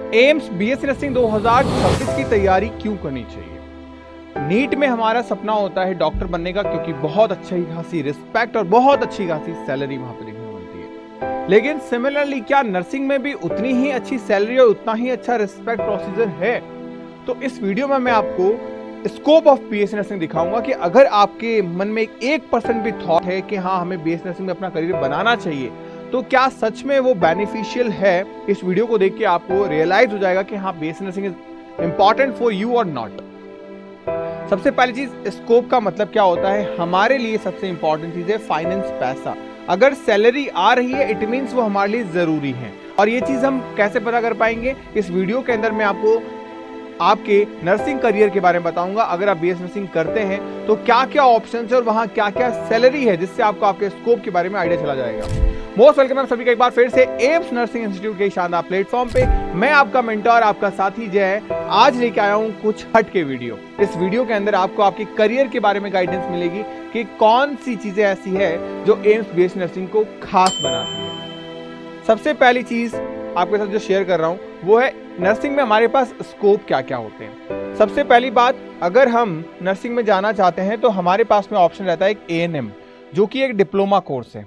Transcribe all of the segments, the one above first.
AIIMS BSc nursing 2026 की तैयारी क्यों करनी चाहिए? नीट में हमारा सपना होता है डॉक्टर बनने का, क्योंकि बहुत अच्छी खासी रिस्पेक्ट और बहुत अच्छी खासी सैलरी वहां पे देखने को मिलती है। लेकिन सिमिलरली क्या नर्सिंग में भी उतनी ही अच्छी सैलरी और उतना ही अच्छा रिस्पेक्ट प्रोसीजर है? तो इस वीडियो में मैं आपको स्कोप ऑफ बीएससी नर्सिंग दिखाऊंगा कि अगर आपके मन में 1% भी थॉट है कि हाँ हमें बीएससी नर्सिंग में अपना करियर बनाना चाहिए, तो क्या सच में वो बेनिफिशियल है? इस वीडियो को देख के आपको रियलाइज हो जाएगा कि हाँ BSc nursing is important for you और नॉट। सबसे पहली चीज, स्कोप का मतलब क्या होता है? हमारे लिए सबसे इंपॉर्टेंट चीज है फाइनेंस, पैसा। अगर सैलरी आ रही है इट मींस वो हमारे लिए जरूरी है। और ये चीज हम कैसे पता कर पाएंगे? इस वीडियो के अंदर मैं आपको आपके नर्सिंग करियर के बारे में बताऊंगा। अगर आप बीएससी नर्सिंग करते हैं तो क्या क्या ऑप्शन है और वहां क्या क्या सैलरी है, जिससे आपको आपके स्कोप के बारे में आइडिया चला जाएगा। मोस्ट वेलकम आप सभी का एक बार फिर से एम्स नर्सिंग इंस्टीट्यूट के शानदार प्लेटफॉर्म पे। मैं आपका मेंटर, आपका साथी जय है। आज लेके आया हूं कुछ हट के वीडियो। इस वीडियो के अंदर आपको आपके करियर के बारे में गाइडेंस मिलेगी कि कौन सी चीजें ऐसी है जो एम्स बीएससी नर्सिंग को खास बनाती है। सबसे पहली चीज आपके साथ जो शेयर कर रहा हूं वो है नर्सिंग में हमारे पास स्कोप क्या क्या होते हैं। सबसे पहली बात, अगर हम नर्सिंग में जाना चाहते हैं तो हमारे पास में ऑप्शन रहता है एक एएनएम, जो कि एक डिप्लोमा कोर्स है।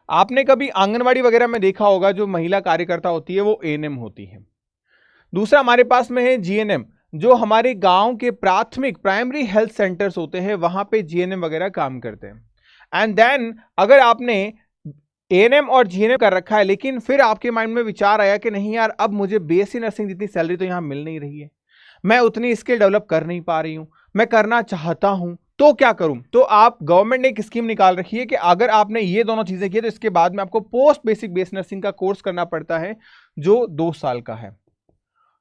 आपने कभी आंगनवाड़ी वगैरह में देखा होगा, जो महिला कार्यकर्ता होती है वो एएनएम होती है। दूसरा हमारे पास में है जीएनएम, जो हमारे गांव के प्राथमिक प्राइमरी हेल्थ सेंटर्स होते हैं, वहां पे जीएनएम वगैरह काम करते हैं। एंड देन अगर आपने एएनएम और जीएनएम कर रखा है, लेकिन फिर आपके माइंड में विचार आया कि नहीं यार, अब मुझे बीएससी नर्सिंग जितनी सैलरी तो यहाँ मिल नहीं रही है, मैं उतनी स्किल डेवलप कर नहीं पा रही हूँ, मैं करना चाहता हूँ, तो क्या करूं? तो आप गवर्नमेंट ने एक स्कीम निकाल रखी है कि अगर आपने ये दोनों चीजें की तो इसके बाद में आपको पोस्ट बेसिक बीएससी नर्सिंग का कोर्स करना पड़ता है, जो 2 साल का है।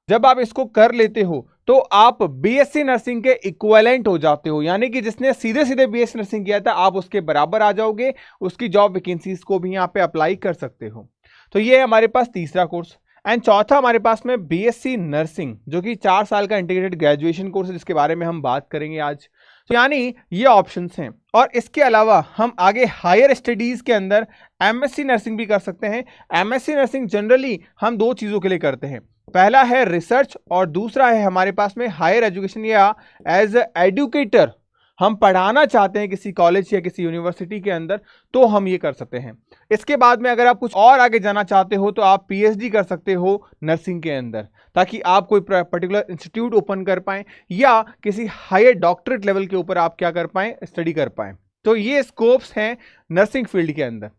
जब आप इसको कर लेते हो तो आप बीएससी नर्सिंग के इक्विवेलेंट हो जाते हो, यानी कि जिसने सीधे सीधे बीएससी नर्सिंग किया था आप उसके बराबर आ जाओगे। उसकी जॉब वैकेंसीज को भी यहाँ पे अप्लाई कर सकते हो। तो ये है हमारे पास तीसरा कोर्स। एंड चौथा हमारे पास में बीएससी नर्सिंग, जो कि 4 साल का इंटीग्रेटेड ग्रेजुएशन कोर्स है, जिसके बारे में हम बात करेंगे आज। तो यानी ये ऑप्शंस हैं। और इसके अलावा हम आगे हायर स्टडीज के अंदर एमएससी नर्सिंग भी कर सकते हैं। एमएससी नर्सिंग जनरली हम 2 चीजों के लिए करते हैं। पहला है रिसर्च और दूसरा है हमारे पास में हायर एजुकेशन, या एज एडुकेटर हम पढ़ाना चाहते हैं किसी कॉलेज या किसी यूनिवर्सिटी के अंदर, तो हम ये कर सकते हैं। इसके बाद में अगर आप कुछ और आगे जाना चाहते हो तो आप पीएचडी कर सकते हो नर्सिंग के अंदर, ताकि आप कोई पर्टिकुलर इंस्टीट्यूट ओपन कर पाएं या किसी हायर डॉक्टरेट लेवल के ऊपर आप क्या कर पाएं, स्टडी कर पाएं। तो ये स्कोप्स हैं नर्सिंग फील्ड के अंदर।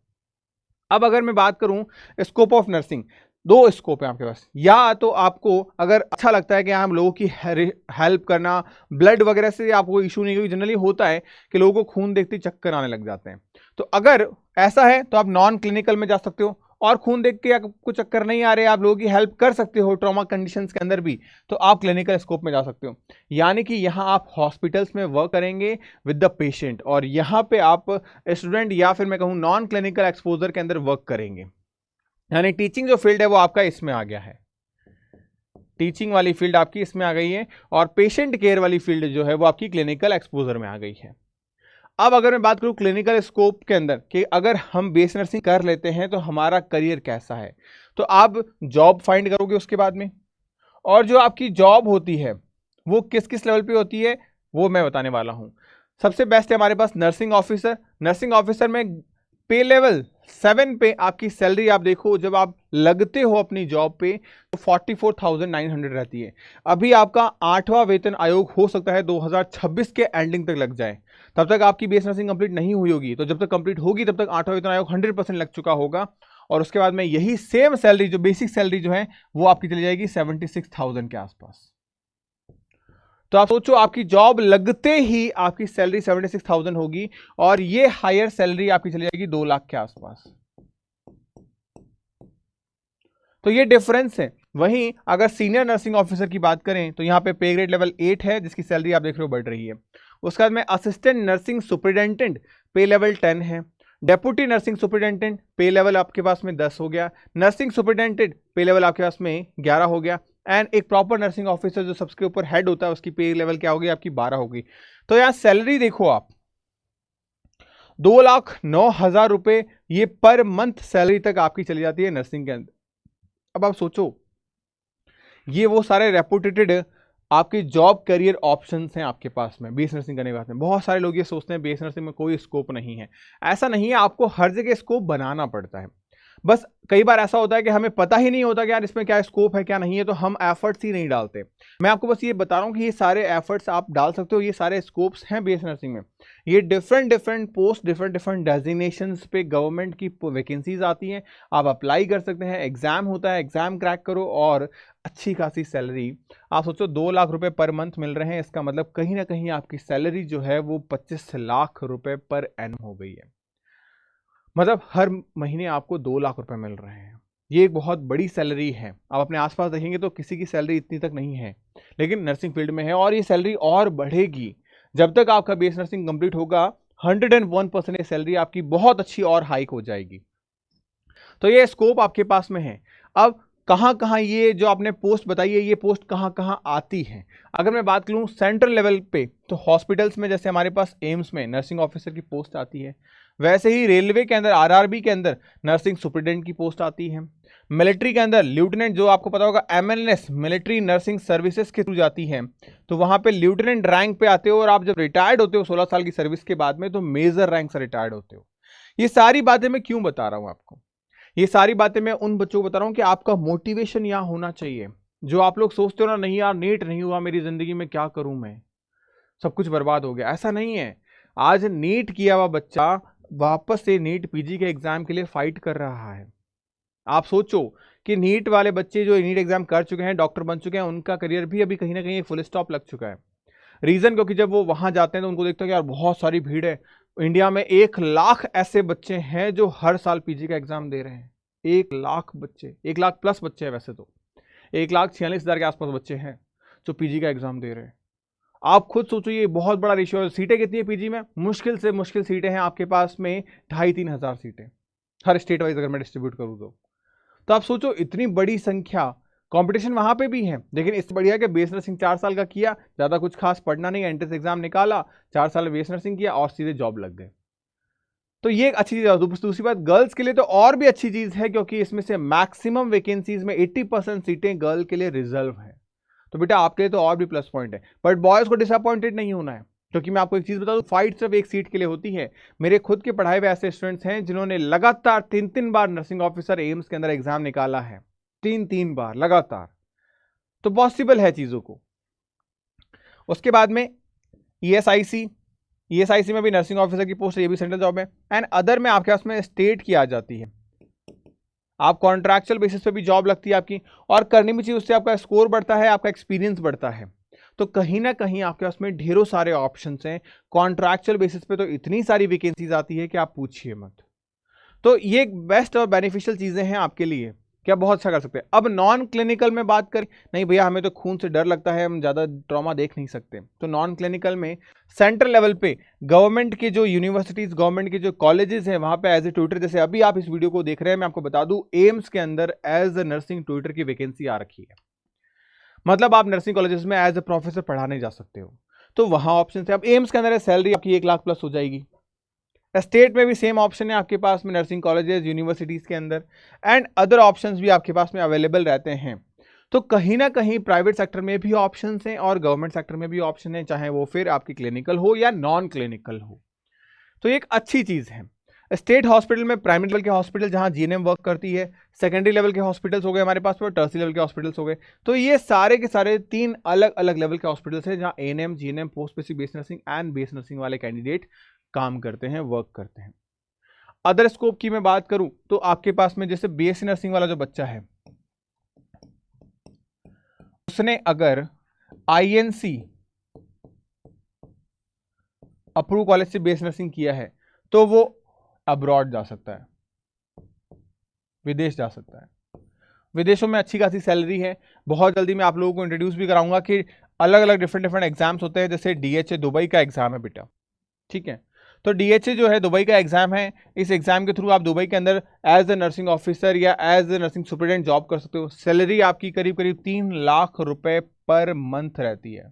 अब अगर मैं बात करूं स्कोप ऑफ नर्सिंग, 2 स्कोप है आपके पास। या तो आपको अगर अच्छा लगता है कि हम लोगों की हेल्प करना, ब्लड वगैरह से आपको इशू नहीं, क्योंकि जनरली होता है कि लोगों को खून देखते चक्कर आने लग जाते हैं। तो अगर ऐसा है तो आप नॉन क्लिनिकल में जा सकते हो, और खून देख के आपको चक्कर नहीं आ रहे, आप लोगों की हेल्प कर सकते हो ट्रॉमा कंडीशंस के अंदर भी, तो आप क्लिनिकल स्कोप में जा सकते हो। यानी कि यहाँ आप हॉस्पिटल्स में वर्क करेंगे विद द पेशेंट, और यहाँ पे आप स्टूडेंट या फिर मैं कहूँ नॉन क्लिनिकल एक्सपोजर के अंदर वर्क करेंगे। यानी टीचिंग जो फील्ड है वो आपका इसमें आ गया है, टीचिंग वाली फील्ड आपकी इसमें आ गई है, और पेशेंट केयर वाली फील्ड जो है वो आपकी क्लिनिकल एक्सपोजर में आ गई है। अब अगर मैं बात करूं क्लिनिकल स्कोप के अंदर कि अगर हम बीएससी नर्सिंग कर लेते हैं तो हमारा करियर कैसा है, तो आप जॉब फाइंड करोगे उसके बाद में, और जो आपकी जॉब होती है वो किस किस लेवल पे होती है वो मैं बताने वाला हूं। सबसे बेस्ट है हमारे पास नर्सिंग ऑफिसर। नर्सिंग ऑफिसर में पे लेवल 7 पे आपकी सैलरी आप देखो, जब आप लगते हो अपनी जॉब पे तो 44,900 रहती है। अभी आपका 8वां वेतन आयोग हो सकता है 2026 के एंडिंग तक लग जाए, तब तक आपकी बीएससी नर्सिंग कंप्लीट नहीं हुई होगी। तो जब तक कंप्लीट होगी तब तक 8वां वेतन आयोग 100% लग चुका होगा, और उसके बाद में यही सेम सैलरी, जो बेसिक सैलरी जो है वो आपकी चली जाएगी 76,000 के आसपास। तो आप सोचो, आपकी जॉब लगते ही आपकी सैलरी 76,000 होगी, और ये हायर सैलरी आपकी चली जाएगी 2 लाख के आसपास। तो ये डिफरेंस है। वहीं अगर सीनियर नर्सिंग ऑफिसर की बात करें तो यहाँ पे पे ग्रेड लेवल 8 है, जिसकी सैलरी आप देख रहे हो बढ़ रही है। उसके बाद में असिस्टेंट नर्सिंग सुपरिटेंडेंट पे लेवल 10 है। डेप्यूटी नर्सिंग सुपरिटेंडेंट पे लेवल आपके पास में 10 हो गया। नर्सिंग सुपरिटेंडेंट पे लेवल आपके पास में 11 हो गया। एंड एक प्रॉपर नर्सिंग ऑफिसर जो सबके ऊपर हेड होता है, उसकी पे लेवल क्या होगी आपकी 12 होगी। तो यहाँ सैलरी देखो आप, 2,09,000 रुपए ये पर मंथ सैलरी तक आपकी चली जाती है नर्सिंग के अंदर। अब आप सोचो ये वो सारे रेपुटेटेड आपके जॉब करियर ऑप्शंस हैं आपके पास में बीएससी नर्सिंग करने के बाद में। बहुत सारे लोग ये सोचते हैं बीएससी नर्सिंग में कोई स्कोप नहीं है। ऐसा नहीं है, आपको हर जगह स्कोप बनाना पड़ता है। बस कई बार ऐसा होता है कि हमें पता ही नहीं होता कि यार इसमें क्या स्कोप है क्या नहीं है, तो हम एफर्ट्स ही नहीं डालते। मैं आपको बस ये बता रहा हूँ कि ये सारे एफर्ट्स आप डाल सकते हो, ये सारे स्कोप्स हैं बीएससी नर्सिंग में। ये different different post, different different designations पे गवर्नमेंट की वैकेंसीज आती हैं, आप अप्लाई कर सकते हैं। एग्जाम होता है, एग्जाम क्रैक करो और अच्छी खासी सैलरी। आप सोचो 2 लाख रुपए पर मंथ मिल रहे हैं, इसका मतलब कहीं ना कहीं आपकी सैलरी जो है वो 25 लाख रुपए पर एनम हो गई है। मतलब हर महीने आपको 2 लाख रुपए मिल रहे हैं। ये एक बहुत बड़ी सैलरी है। आप अपने आसपास देखेंगे तो किसी की सैलरी इतनी तक नहीं है, लेकिन नर्सिंग फील्ड में है और ये सैलरी और बढ़ेगी जब तक आपका बीएससी नर्सिंग कंप्लीट होगा। 101% ये सैलरी आपकी बहुत अच्छी और हाइक हो जाएगी। तो ये स्कोप आपके पास में है। अब कहाँ कहाँ ये जो आपने पोस्ट बताई है, ये पोस्ट कहाँ कहाँ आती है? अगर मैं बात करूँ सेंट्रल लेवल पे, तो हॉस्पिटल्स में जैसे हमारे पास एम्स में नर्सिंग ऑफिसर की पोस्ट आती है, वैसे ही रेलवे के अंदर आरआरबी के अंदर नर्सिंग सुपरिटेंडेंट की पोस्ट आती है। मिलिट्री के अंदर लेफ्टिनेंट, जो आपको पता होगा एमएनएस मिलिट्री नर्सिंग सर्विसेज के थ्रू जाती है, तो वहां पे लेफ्टिनेंट रैंक पे आते हो और आप जब रिटायर्ड होते हो 16 साल की सर्विस के बाद में, तो मेजर रैंक से रिटायर्ड होते हो। ये सारी बातें मैं क्यों बता रहा हूं आपको? ये सारी बातें मैं उन बच्चों को बता रहा हूं कि आपका मोटिवेशन यहां होना चाहिए। जो आप लोग सोचते हो ना, नहीं यार नीट नहीं हुआ मेरी जिंदगी में, क्या करूं मैं, सब कुछ बर्बाद हो गया, ऐसा नहीं है। आज नीट किया हुआ बच्चा वापस से नीट पीजी के एग्जाम के लिए फाइट कर रहा है। आप सोचो कि नीट वाले बच्चे जो नीट एग्जाम कर चुके हैं, डॉक्टर बन चुके हैं, उनका करियर भी अभी कहीं ना कहीं फुल स्टॉप लग चुका है। रीजन क्योंकि जब वो वहां जाते हैं तो उनको देखते हैं कि यार बहुत सारी भीड़ है। इंडिया में 1 लाख ऐसे बच्चे हैं जो हर साल पीजी का एग्जाम दे रहे हैं। 1 लाख बच्चे, 1 लाख प्लस बच्चे हैं वैसे तो, 1,46,000 के आसपास बच्चे हैं जो पीजी का एग्जाम दे रहे हैं। आप खुद सोचो ये बहुत बड़ा रेशियो है। सीटें कितनी है पीजी में? मुश्किल से मुश्किल सीटें हैं आपके पास में 2,500-3 हज़ार सीटें, हर स्टेट वाइज अगर मैं डिस्ट्रीब्यूट करूँ तो आप सोचो इतनी बड़ी संख्या, कंपटीशन वहां पे भी है। लेकिन इससे बढ़िया कि बीएससी नर्सिंग 4 साल का किया, ज्यादा कुछ खास पढ़ना नहीं, एंट्रेंस एग्जाम निकाला, 4 साल बीएससी नर्सिंग किया और सीधे जॉब लग गए। तो ये एक अच्छी चीज है। दूसरी बात, गर्ल्स के लिए तो और भी अच्छी चीज है, क्योंकि इसमें से मैक्सिमम वैकेंसीज में 80% सीटें गर्ल के लिए रिजर्व है। तो बेटा आपके लिए तो और भी प्लस पॉइंट है। बट बॉयज को डिसअपॉइंटेड नहीं होना है, क्योंकि मैं आपको एक चीज बता दूं, फाइट सिर्फ एक सीट के लिए होती है। मेरे खुद के पढ़ाए हुए ऐसे स्टूडेंट्स हैं जिन्होंने लगातार 3-3 बार नर्सिंग ऑफिसर एम्स के अंदर एग्जाम निकाला है, 3-3 बार लगातार। तो पॉसिबल है चीजों को। उसके बाद में ईएसआईसी में भी नर्सिंग ऑफिसर की पोस्ट है, ये भी सेंट्रल जॉब है। एंड अदर में आपके पास में स्टेट की आ जाती है, आप कॉन्ट्रैक्चुअल बेसिस पे भी जॉब लगती है आपकी, और करनी भी चाहिए, उससे आपका स्कोर बढ़ता है, आपका एक्सपीरियंस बढ़ता है। तो कहीं ना कहीं आपके पास में ढेरों सारे ऑप्शंस हैं। कॉन्ट्रैक्चुअल बेसिस पे तो इतनी सारी वैकेंसीज आती है कि आप पूछिए मत। तो ये एक बेस्ट और बेनिफिशियल चीजें हैं आपके लिए, क्या बहुत अच्छा कर सकते हैं। अब नॉन क्लिनिकल में बात करें, नहीं भैया हमें तो खून से डर लगता है, हम ज़्यादा ट्रॉमा देख नहीं सकते, तो नॉन क्लिनिकल में सेंट्रल लेवल पे गवर्नमेंट के जो यूनिवर्सिटीज़, गवर्नमेंट के जो कॉलेजेस हैं, वहाँ पे एज ए ट्यूटर, जैसे अभी आप इस वीडियो को देख रहे हैं, मैं आपको बता दूं एम्स के अंदर एज ए नर्सिंग ट्यूटर की वैकेंसी आ रखी है। मतलब आप नर्सिंग कॉलेजेस में एज ए प्रोफेसर पढ़ाने जा सकते हो, तो वहाँ ऑप्शन है। अब एम्स के अंदर सैलरी आपकी 1 लाख प्लस हो जाएगी। स्टेट में भी सेम ऑप्शन है आपके पास में, नर्सिंग कॉलेजेस यूनिवर्सिटीज़ के अंदर, एंड अदर ऑप्शंस भी आपके पास में अवेलेबल रहते हैं। तो कहीं ना कहीं प्राइवेट सेक्टर में भी ऑप्शंस हैं और गवर्नमेंट सेक्टर में भी ऑप्शन है, चाहे वो फिर आपकी क्लिनिकल हो या नॉन क्लिनिकल हो। तो एक अच्छी चीज़ है। स्टेट हॉस्पिटल में प्राइमरी लेवल के हॉस्पिटल जहां जीएनएम वर्क करती है, सेकेंडरी लेवल के हॉस्पिटल्स हो गए हमारे पास में, टर्सरी लेवल के हॉस्पिटल्स हो गए। तो ये सारे के सारे 3 अलग अलग लेवल के हॉस्पिटल्स हैं जहां ANM, GNM, post basic base nursing and base nursing वाले कैंडिडेट काम करते हैं, वर्क करते हैं। अदर स्कोप की मैं बात करूं तो आपके पास में जैसे बीएससी नर्सिंग वाला जो बच्चा है, उसने अगर आईएनसी अप्रूव कॉलेज से बीएससी नर्सिंग किया है तो वो अब्रॉड जा सकता है, विदेश जा सकता है। विदेशों में अच्छी खासी सैलरी है। बहुत जल्दी मैं आप लोगों को इंट्रोड्यूस भी कराऊंगा कि अलग अलग डिफरेंट एग्जाम्स होते हैं। जैसे डीएचए दुबई का एग्जाम है बेटा, ठीक है, तो डीएचए जो है दुबई का एग्जाम है। इस एग्जाम के थ्रू आप दुबई के अंदर एज ए नर्सिंग ऑफिसर या as a nursing superintendent job कर सकते हो। सैलरी आपकी करीब करीब 3 लाख रुपए पर मंथ रहती है।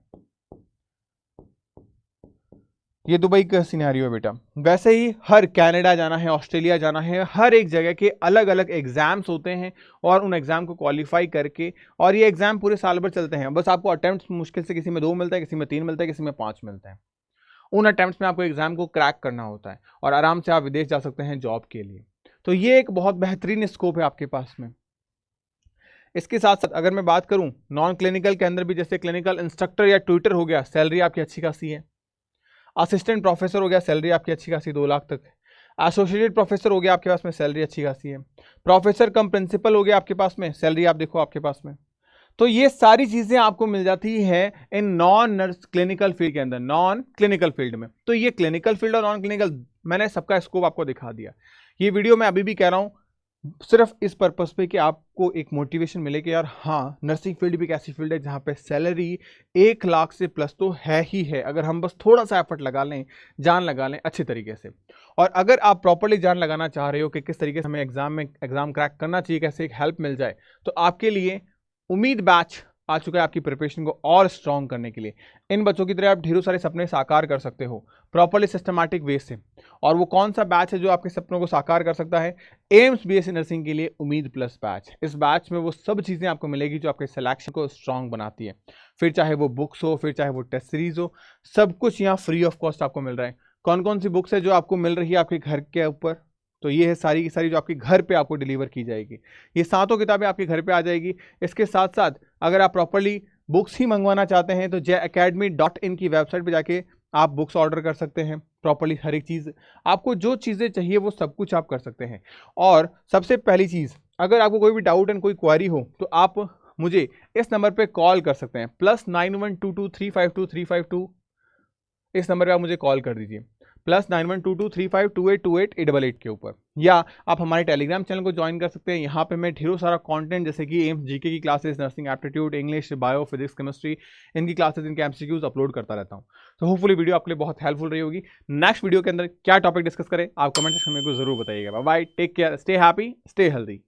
ये दुबई का सिनेरियो है बेटा। वैसे ही हर कनाडा जाना है, ऑस्ट्रेलिया जाना है, हर एक जगह के अलग अलग एग्जाम्स होते हैं और उन एग्जाम को क्वालिफाई करके, और ये एग्जाम पूरे साल भर चलते हैं। बस आपको अटेम्प्ट मुश्किल से किसी में 2 मिलता है, किसी में 3 मिलता है, किसी में 5 मिलता है। उन अटेम्प्ट्स में आपको एग्जाम को क्रैक करना होता है और आराम से आप विदेश जा सकते हैं जॉब के लिए। तो ये एक बहुत बेहतरीन स्कोप है आपके पास में। इसके साथ साथ अगर मैं बात करूं नॉन क्लिनिकल के अंदर भी, जैसे क्लिनिकल इंस्ट्रक्टर या ट्यूटर हो गया, सैलरी आपकी अच्छी खासी है। असिस्टेंट प्रोफेसर हो गया, सैलरी आपकी अच्छी खासी 2 लाख तक है। एसोसिएटेड प्रोफेसर हो गया आपके पास में, सैलरी अच्छी खासी है। प्रोफेसर कम प्रिंसिपल हो गया आपके पास में, सैलरी आप देखो आपके पास में। तो ये सारी चीजें आपको मिल जाती है in non nurse clinical field के अंदर, नॉन क्लिनिकल फील्ड में। तो ये क्लिनिकल फील्ड और नॉन क्लिनिकल मैंने सबका स्कोप आपको दिखा दिया। ये वीडियो मैं अभी भी कह रहा हूं सिर्फ इस पर्पस पे कि आपको एक मोटिवेशन मिले कि यार हाँ, नर्सिंग फील्ड भी एक ऐसी फील्ड है जहाँ पे सैलरी 1 लाख से प्लस तो है ही है, अगर हम बस थोड़ा सा एफर्ट लगा लें, जान लगा लें अच्छे तरीके से। और अगर आप प्रॉपरली जान लगाना चाह रहे हो कि किस तरीके से हमें एग्जाम क्रैक करना चाहिए, कैसे एक हेल्प मिल जाए, तो आपके लिए उम्मीद बैच आ चुका है आपकी प्रिपरेशन को और स्ट्रॉन्ग करने के लिए। इन बच्चों की तरह आप ढेरों सारे सपने साकार कर सकते हो प्रॉपरली सिस्टमैटिक वे से। और वो कौन सा बैच है जो आपके सपनों को साकार कर सकता है? एम्स बीएससी नर्सिंग के लिए उम्मीद प्लस बैच। इस बैच में वो सब चीज़ें आपको मिलेगी जो आपके सिलेक्शन को स्ट्रॉन्ग बनाती है। फिर चाहे वो बुक्स हो, फिर चाहे वो टेस्ट सीरीज हो, सब कुछ यहाँ फ्री ऑफ कॉस्ट आपको मिल रहा है। कौन कौन सी बुक्स है जो आपको मिल रही है आपके घर के ऊपर? तो ये है सारी की सारी जो आपके घर पे आपको डिलीवर की जाएगी। ये सातों किताबें आपके घर पे आ जाएगी। इसके साथ साथ अगर आप प्रॉपरली बुक्स ही मंगवाना चाहते हैं तो jacademy.in की वेबसाइट पे जाके आप बुक्स ऑर्डर कर सकते हैं। प्रॉपरली हर एक चीज़, आपको जो चीज़ें चाहिए वो सब कुछ आप कर सकते हैं। और सबसे पहली चीज़, अगर आपको कोई भी डाउट एंड कोई क्वारी हो तो आप मुझे इस नंबर पे कॉल कर सकते हैं, +9122352352। इस नंबर पे आप मुझे कॉल कर दीजिए, +912235282888 के ऊपर। या आप हमारे टेलीग्राम चैनल को ज्वाइन कर सकते हैं। यहाँ पे मैं ढेरों सारा कंटेंट जैसे कि एम्स जीके की classes, nursing aptitude, English, bio, physics, chemistry, इनकी क्लासेस, इनके एमसीक्यूज अपलोड करता रहता हूँ। तो होपफुली वीडियो आपके लिए बहुत हेल्पफुल रही होगी। नेक्स्ट वीडियो के अंदर क्या टॉपिक डिस्कस करें आप कमेंट सेक्शन में मेरे को जरूर बताइएगा। Bye bye, take care, stay happy, stay healthy.